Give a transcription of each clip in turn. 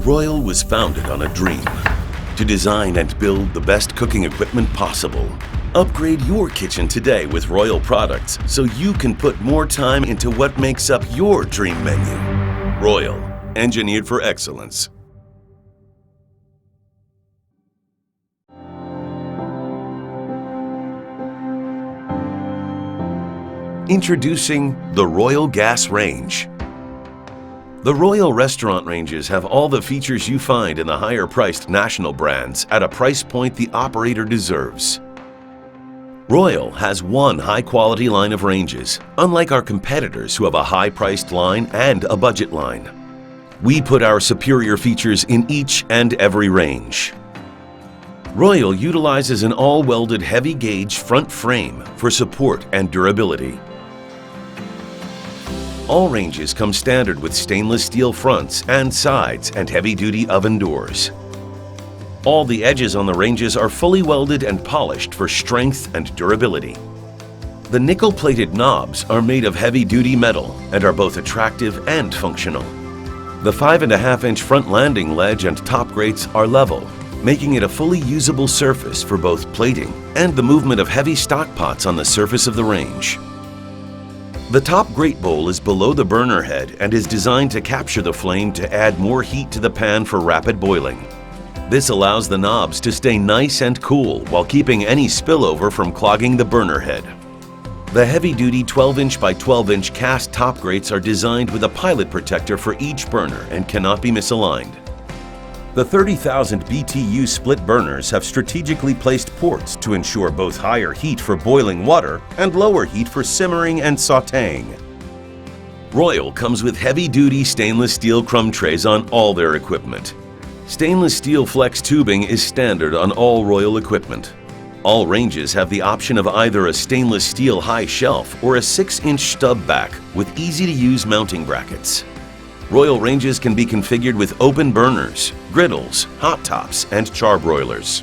Royal was founded on a dream to design and build the best cooking equipment possible. Upgrade your kitchen today with Royal products so you can put more time into what makes up your dream menu. Royal, engineered for excellence. Introducing the Royal Gas Range. The Royal restaurant ranges have all the features you find in the higher-priced national brands at a price point the operator deserves. Royal has one high-quality line of ranges, unlike our competitors who have a high-priced line and a budget line. We put our superior features in each and every range. Royal utilizes an all-welded heavy-gauge front frame for support and durability. All ranges come standard with stainless steel fronts and sides and heavy-duty oven doors. All the edges on the ranges are fully welded and polished for strength and durability. The nickel-plated knobs are made of heavy-duty metal and are both attractive and functional. The 5.5-inch front landing ledge and top grates are level, making it a fully usable surface for both plating and the movement of heavy stock pots on the surface of the range. The top grate bowl is below the burner head and is designed to capture the flame to add more heat to the pan for rapid boiling. This allows the knobs to stay nice and cool while keeping any spillover from clogging the burner head. The heavy-duty 12-inch by 12-inch cast top grates are designed with a pilot protector for each burner and cannot be misaligned. The 30,000 BTU split burners have strategically placed ports to ensure both higher heat for boiling water and lower heat for simmering and sautéing. Royal comes with heavy-duty stainless steel crumb trays on all their equipment. Stainless steel flex tubing is standard on all Royal equipment. All ranges have the option of either a stainless steel high shelf or a 6-inch stub back with easy-to-use mounting brackets. Royal ranges can be configured with open burners, griddles, hot tops, and char-broilers.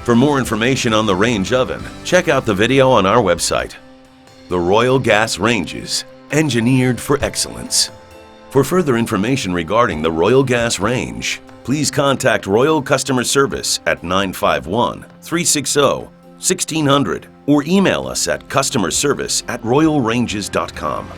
For more information on the range oven, check out the video on our website. The Royal Gas Ranges, engineered for excellence. For further information regarding the Royal Gas Range, please contact Royal Customer Service at 951-360-1600 or email us at customerservice@royalranges.com.